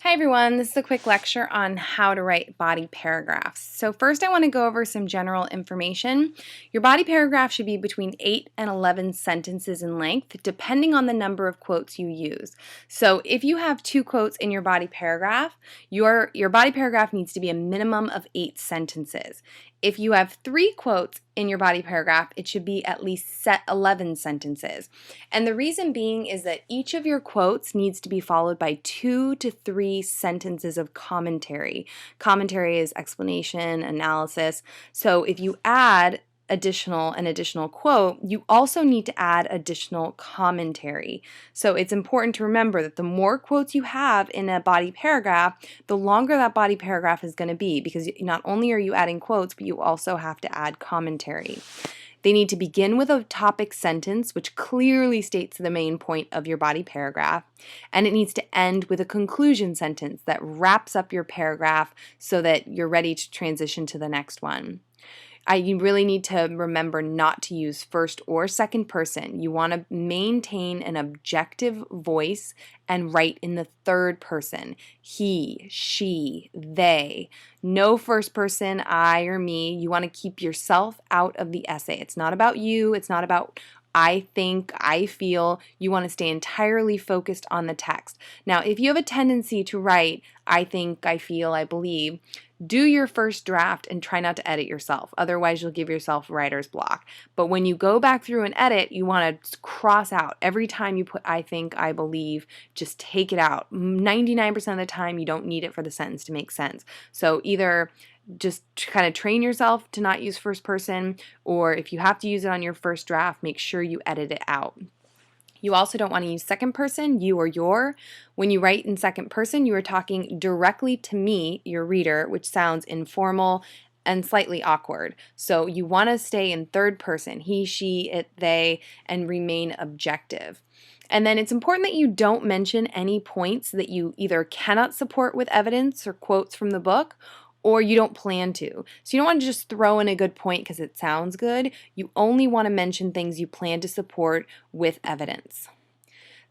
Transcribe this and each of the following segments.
Hi everyone, this is a quick lecture on how to write body paragraphs. So first I want to go over some general information. Your body paragraph should be between 8 and 11 sentences in length, depending on the number of quotes you use. So if you have 2 quotes in your body paragraph, your body paragraph needs to be a minimum of 8 sentences. If you have 3 quotes in your body paragraph, it should be at least 11 sentences. And the reason being is that each of your quotes needs to be followed by 2 to 3 sentences of commentary. Commentary is explanation, analysis. So if you add an additional quote, you also need to add additional commentary. So it's important to remember that the more quotes you have in a body paragraph, the longer that body paragraph is going to be, because not only are you adding quotes, but you also have to add commentary. They need to begin with a topic sentence, which clearly states the main point of your body paragraph, and it needs to end with a conclusion sentence that wraps up your paragraph so that you're ready to transition to the next one. You really need to remember not to use first or second person. You want to maintain an objective voice and write in the third person. He, she, they. No first person, I or me. You want to keep yourself out of the essay. It's not about you. It's not about I think, I feel. You want to stay entirely focused on the text. Now, if you have a tendency to write I think, I feel, I believe, do your first draft and try not to edit yourself. Otherwise, you'll give yourself writer's block. But when you go back through and edit, you want to cross out. Every time you put I think, I believe, just take it out. 99% of the time, you don't need it for the sentence to make sense. So either just kind of train yourself to not use first person, or if you have to use it on your first draft, make sure you edit it out. You also don't want to use second person, you or your. When you write in second person, you are talking directly to me, your reader, which sounds informal and slightly awkward. So you want to stay in third person, he, she, it, they, and remain objective. And then it's important that you don't mention any points that you either cannot support with evidence or quotes from the book, or you don't plan to. So you don't want to just throw in a good point because it sounds good. You only want to mention things you plan to support with evidence.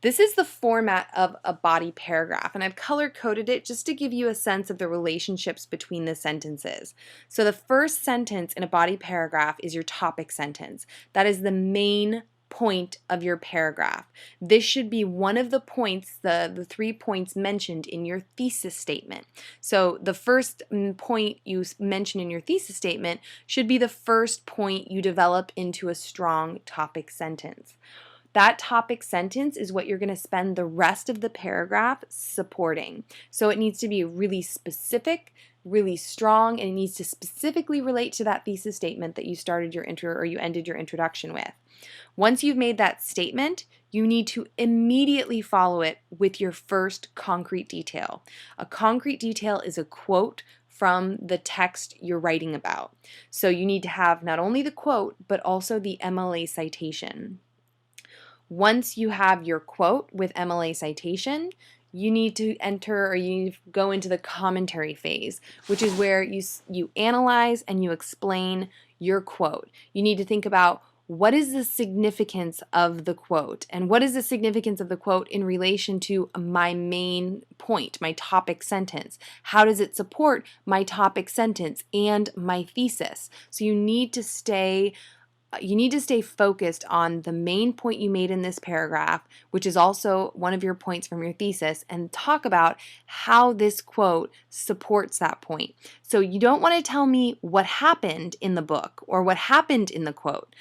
This is the format of a body paragraph, and I've color-coded it just to give you a sense of the relationships between the sentences. So the first sentence in a body paragraph is your topic sentence. That is the main point of your paragraph. This should be one of the points, the 3 points mentioned in your thesis statement. So the first point you mention in your thesis statement should be the first point you develop into a strong topic sentence. That topic sentence is what you're going to spend the rest of the paragraph supporting. So it needs to be really specific, really strong, and it needs to specifically relate to that thesis statement that you started your intro or you ended your introduction with. Once you've made that statement, you need to immediately follow it with your first concrete detail. A concrete detail is a quote from the text you're writing about. So you need to have not only the quote, but also the MLA citation. Once you have your quote with MLA citation, you need to enter or you go into the commentary phase, which is where you analyze and you explain your quote. You need to think about what is the significance of the quote, and what is the significance of the quote in relation to my main point, my topic sentence? How does it support my topic sentence and my thesis? So you need to stay focused on the main point you made in this paragraph, which is also one of your points from your thesis, and talk about how this quote supports that point. So you don't want to tell me what happened in the book or what happened in the quote.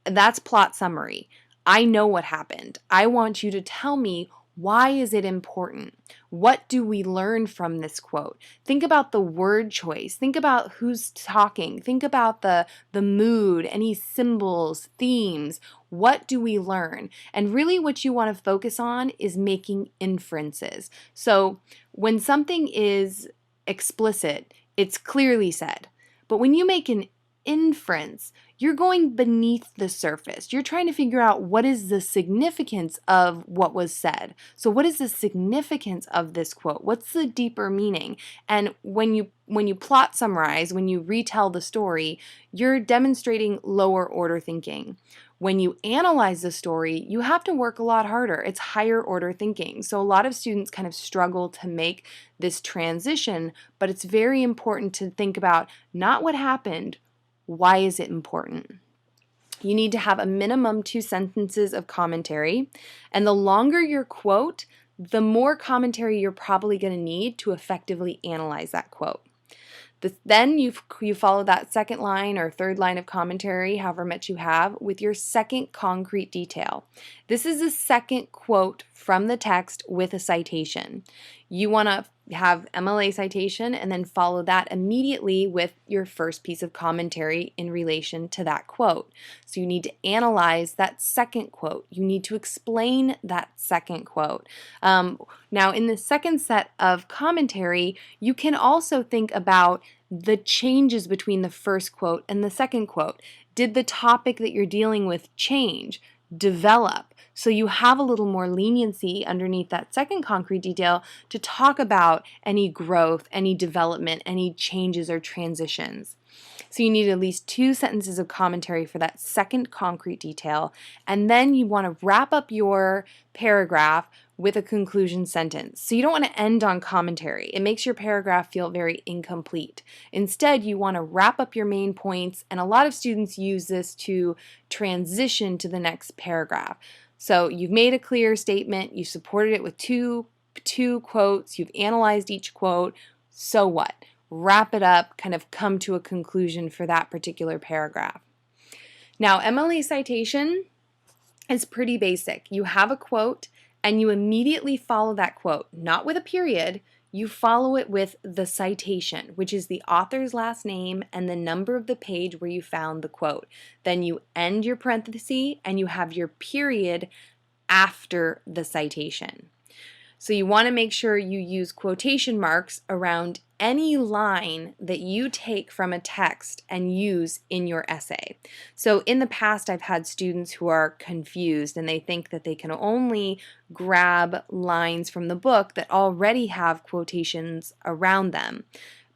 That's plot summary. I know what happened. I want you to tell me, why is it important? What do we learn from this quote? Think about the word choice. Think about who's talking. Think about the mood, any symbols, themes. What do we learn? And really what you want to focus on is making inferences. So when something is explicit, it's clearly said. But when you make an inference, you're going beneath the surface. You're trying to figure out what is the significance of what was said. So what is the significance of this quote? What's the deeper meaning? And when you plot summarize, when you retell the story, you're demonstrating lower order thinking. When you analyze the story, you have to work a lot harder. It's higher order thinking. So a lot of students kind of struggle to make this transition, but it's very important to think about not what happened, why is it important? You need to have a minimum 2 sentences of commentary, and the longer your quote, the more commentary you're probably going to need to effectively analyze that quote. Then you follow that second line or third line of commentary, however much you have, with your second concrete detail. This is a second quote from the text with a citation. You want to have MLA citation and then follow that immediately with your first piece of commentary in relation to that quote. So you need to analyze that second quote. You need to explain that second quote. Now, in the second set of commentary, you can also think about the changes between the first quote and the second quote. Did the topic that you're dealing with change, develop? So you have a little more leniency underneath that second concrete detail to talk about any growth, any development, any changes or transitions. So you need at least 2 sentences of commentary for that second concrete detail, and then you want to wrap up your paragraph with a conclusion sentence. So you don't want to end on commentary. It makes your paragraph feel very incomplete. Instead, you want to wrap up your main points, and a lot of students use this to transition to the next paragraph. So you've made a clear statement, you supported it with two quotes, you've analyzed each quote, so what? Wrap it up, kind of come to a conclusion for that particular paragraph. Now, MLA citation is pretty basic. You have a quote and you immediately follow that quote, not with a period. You follow it with the citation, which is the author's last name and the number of the page where you found the quote. Then you end your parenthesis and you have your period after the citation. So you want to make sure you use quotation marks around any line that you take from a text and use in your essay. So in the past, I've had students who are confused and they think that they can only grab lines from the book that already have quotations around them.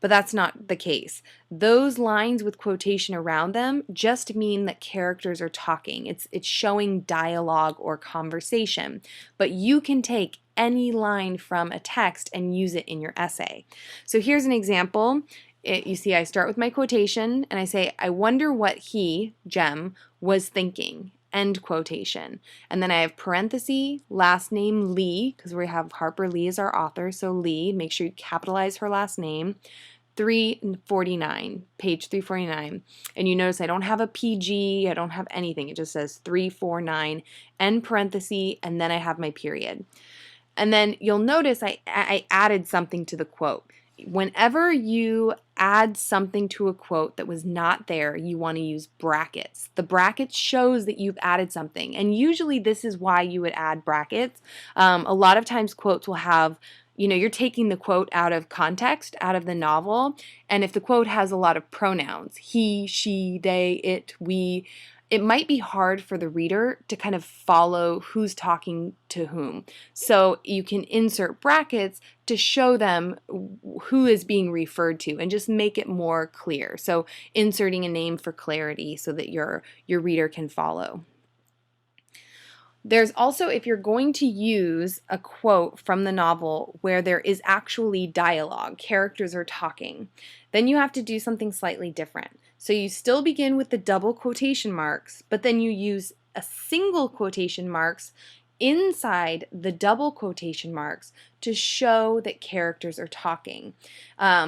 But that's not the case. Those lines with quotation around them just mean that characters are talking. It's showing dialogue or conversation. But you can take any line from a text and use it in your essay. So here's an example. You see, I start with my quotation and I say, I wonder what he, Jem, was thinking. End quotation. And then I have parenthesis, last name Lee, because we have Harper Lee as our author, so Lee, make sure you capitalize her last name. 349, page 349. And you notice I don't have a PG, I don't have anything. It just says 349, end parenthesis, and then I have my period. And then you'll notice I added something to the quote. Whenever you add something to a quote that was not there, you want to use brackets. The brackets shows that you've added something. And usually this is why you would add brackets. A lot of times quotes will have, you're taking the quote out of context, out of the novel. And if the quote has a lot of pronouns, he, she, they, it, we, it might be hard for the reader to kind of follow who's talking to whom. So you can insert brackets to show them who is being referred to and just make it more clear. So inserting a name for clarity so that your reader can follow. There's also, if you're going to use a quote from the novel where there is actually dialogue, characters are talking, then you have to do something slightly different. So you still begin with the double quotation marks, but then you use a single quotation marks inside the double quotation marks to show that characters are talking.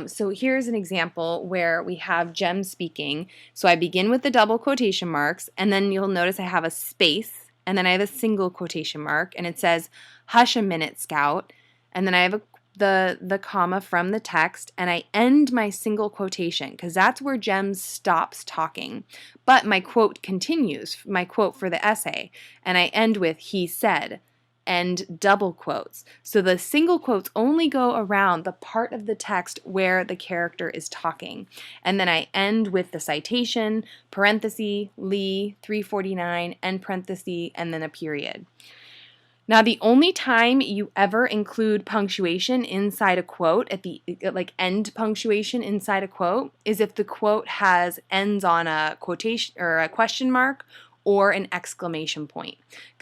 So here's an example where we have Jem speaking. So I begin with the double quotation marks, and then you'll notice I have a space, and then I have a single quotation mark, and it says, hush a minute, Scout. And then I have the comma from the text, and I end my single quotation, because that's where Jem stops talking. But my quote continues, my quote for the essay, and I end with, he said, and double quotes. So the single quotes only go around the part of the text where the character is talking. And then I end with the citation, parenthesis, Lee, 349, end parenthesis, and then a period. Now, the only time you ever include punctuation inside a quote, at the end punctuation inside a quote, is if the quote ends on a quotation or a question mark or an exclamation point,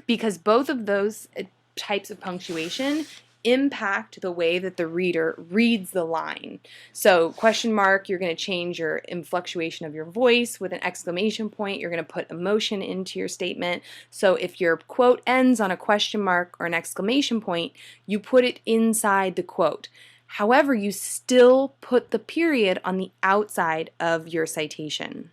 because both of those types of punctuation impact the way that the reader reads the line. So question mark, you're going to change your inflectuation of your voice. With an exclamation point, you're going to put emotion into your statement. So if your quote ends on a question mark or an exclamation point, you put it inside the quote. However, you still put the period on the outside of your citation.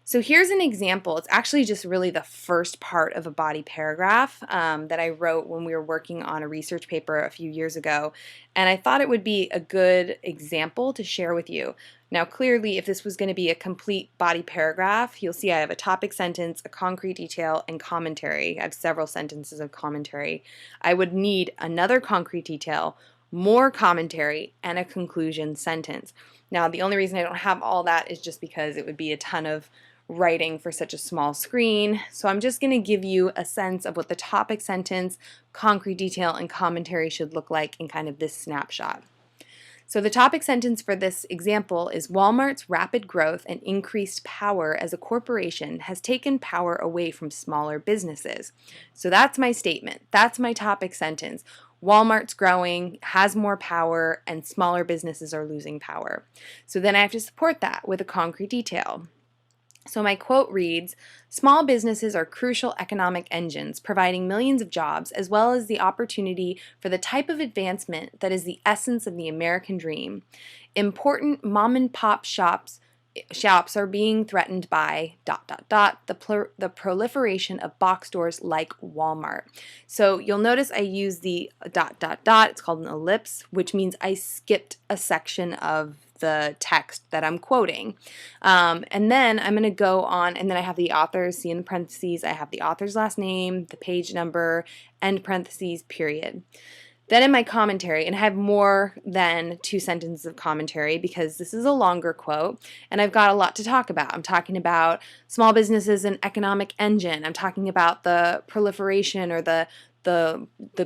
So here's an example. It's actually just really the first part of a body paragraph that I wrote when we were working on a research paper a few years ago, and I thought it would be a good example to share with you. Now clearly, if this was going to be a complete body paragraph, you'll see I have a topic sentence, a concrete detail, and commentary. I have several sentences of commentary. I would need another concrete detail, more commentary, and a conclusion sentence. Now the only reason I don't have all that is just because it would be a ton of writing for such a small screen. So I'm just going to give you a sense of what the topic sentence, concrete detail, and commentary should look like in kind of this snapshot. So the topic sentence for this example is Walmart's rapid growth and increased power as a corporation has taken power away from smaller businesses. So that's my statement. That's my topic sentence. Walmart's growing, has more power, and smaller businesses are losing power. So then I have to support that with a concrete detail. So my quote reads, small businesses are crucial economic engines providing millions of jobs as well as the opportunity for the type of advancement that is the essence of the American dream. Important mom and pop shops are being threatened by ... the proliferation of box stores like Walmart. So you'll notice I use the ... It's called an ellipse, which means I skipped a section of the text that I'm quoting. And then I'm going to go on, and then I have the authors, see in the parentheses, I have the author's last name, the page number, end parentheses, period. Then in my commentary, and I have more than 2 sentences of commentary because this is a longer quote, and I've got a lot to talk about. I'm talking about small businesses and economic engine. I'm talking about the proliferation or the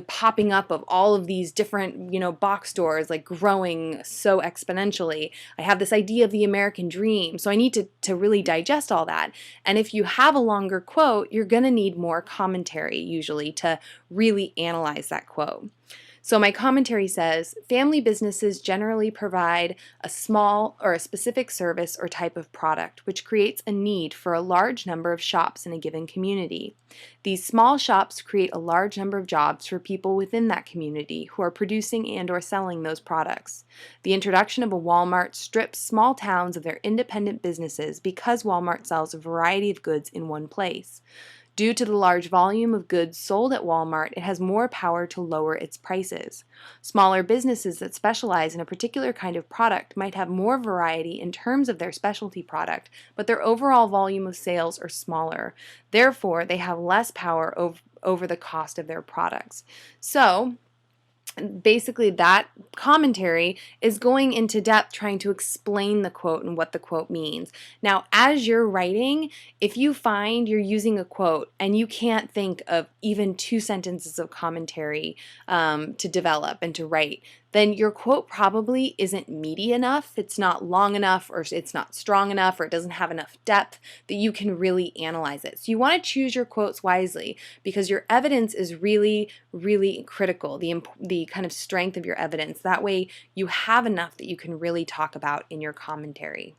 popping up of all of these different, box stores, like growing so exponentially. I have this idea of the American dream, so I need to really digest all that. And if you have a longer quote, you're going to need more commentary usually to really analyze that quote. So my commentary says, family businesses generally provide a small or a specific service or type of product, which creates a need for a large number of shops in a given community. These small shops create a large number of jobs for people within that community who are producing and or selling those products. The introduction of a Walmart strips small towns of their independent businesses because Walmart sells a variety of goods in one place. Due to the large volume of goods sold at Walmart, it has more power to lower its prices. Smaller businesses that specialize in a particular kind of product might have more variety in terms of their specialty product, but their overall volume of sales are smaller. Therefore, they have less power over the cost of their products. So, basically that commentary is going into depth trying to explain the quote and what the quote means. Now, as you're writing, if you find you're using a quote and you can't think of even 2 sentences of commentary to develop and to write, then your quote probably isn't meaty enough, it's not long enough, or it's not strong enough, or it doesn't have enough depth that you can really analyze it. So you want to choose your quotes wisely because your evidence is really, really critical, the kind of strength of your evidence. That way you have enough that you can really talk about in your commentary.